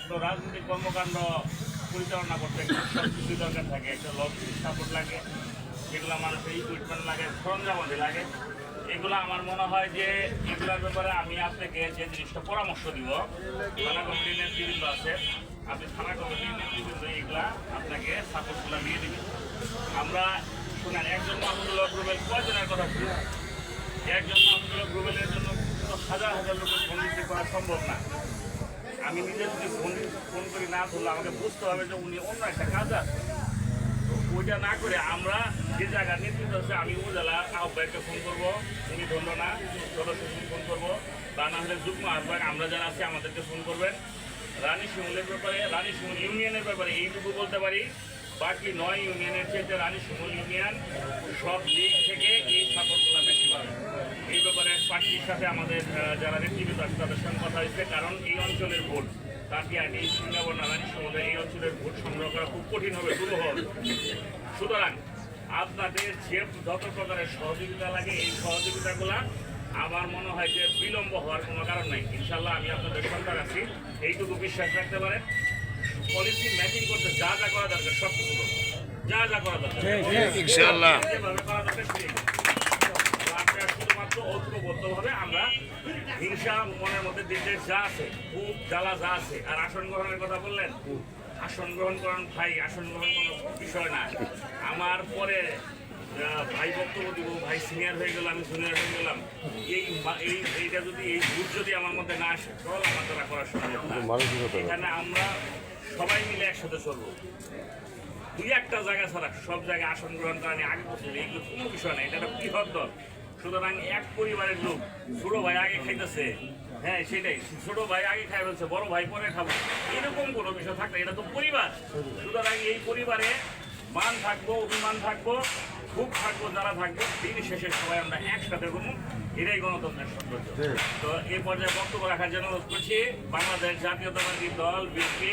কোনো রাজনৈতিক কর্মকাণ্ড পরিচালনা করতে একটা সবকিছু দরকার থাকে, একটা লজিস্টিক সাপোর্ট লাগে, যেগুলো মানুষের ইকুইপমেন্ট লাগে, সরঞ্জামাদি লাগে। এগুলো আমার মনে হয় যে এগুলোর ব্যাপারে আমি আপনাকে যে জিনিসটা পরামর্শ দিব, থানা কমিটির নেতৃবৃন্দ আছে, আপনি থানা কমিটির নেতৃবৃন্দ এগুলা আপনাকে সাপোর্টগুলো দিয়ে দিবেন। আমরা শুনেন, একজন মাহমুদুল্লাহ রুবেল কয়জনের কথা শুনি, একজন মাহমুদুল্লাহ রুবেলের জন্য হাজার হাজার লোকের ফোন রিসিভ করা সম্ভব না। আমি নিজে যদি ফোন করি না ধরলে আমাকে বুঝতে হবে যে উনি অন্য একটা কাজ আছে। ওইটা না করে আমরা যে জায়গার নেতৃত্ব আছে, আমি উপজেলা আহ্বায়ককে ফোন করবো, উনি ধরল না, সদস্যকে ফোন করবো, তা না হলে যুগ্ম আহ্বায়ক আমরা যারা আছি আমাদেরকে ফোন করবেন। রানী শিমুলের ব্যাপারে, রানী শিমুল ইউনিয়নের ব্যাপারে এইটুকু বলতে পারি, বাকি 9 ইউনিয়নের চেয়ে রানী শিমুল ইউনিয়ন সব দিক থেকে এই সাপোর্টগুলো বেশি পাবে। এই ব্যাপারে পার্টির সাথে আমাদের যারা নেতৃত্ব আছে তাদের সঙ্গে কথা হয়েছে, কারণ এই অঞ্চলের ভোট কাটিয়াটি, সিঙ্গাবর, রানী শিমুলে এই অঞ্চলের ভোট সংগ্রহ করা খুব কঠিন হবে, দুরূহ হবে। সুতরাং আপনাদের যে যত প্রকারের সহযোগিতা লাগে এই সহযোগিতাগুলা আমার মনে হয় যে বিলম্ব হওয়ার কোনো কারণ নেই। ইনশাল্লাহ আমি আপনাদের সরকার আছি, এইটুকু বিশ্বাস রাখতে পারেন। পলিসি ম্যাচিং করতে যা যা করা দরকার সব কিছু করবো, যা যা করা দরকার ইনশাল্লাহ যেভাবে করা দরকার সেটাই আপনারা শুধুমাত্র ঐক্যবদ্ধভাবে আমরা হিংসা মনের মধ্যে দেশের যা আছে, খুব জ্বালা যা আছে। আর আসন গ্রহণের কথা বললেন, আসন গ্রহণ করেন ভাই, আসন গ্রহণ কোনো বিষয় না। আমার পরে ভাই বক্তব্য দিব, ভাই সিনিয়র হয়ে গেল, আমি জুনিয়র হয়ে গেলাম, এইটা যদি এই ভোট যদি আমার মধ্যে না আসে চল আমার দ্বারা করা সম্ভব না। এখানে আমরা সবাই মিলে একসাথে চলবো। দুই একটা জায়গা ছাড়া সব জায়গায় আসন গ্রহণ করা নিয়ে আগে পছন্দ, এগুলো কোনো বিষয় না, এটা একটা বৃহৎ দল। সুতরাং এক পরিবারের লোক, ছোট ভাই আগে খাইতেছে, হ্যাঁ সেটাই, ছোট ভাই আগে খাই বলছে, বড় ভাই পরে খাবো, এরকম কোনো বিষয় থাকলে এটা তো পরিবার। সুতরাং এই পরিবারে মান থাকবো, অভিমান থাকবো, খুব থাকবো, যারা থাকবো, দিন শেষে সবাই আমরা একসাথে করবো, এটাই গণতন্ত্রের সৌন্দর্য। তো এই পর্যায়ে বক্তব্য রাখার জন্য অনুরোধ করছি বাংলাদেশ জাতীয়তাবাদী দল বিএনপি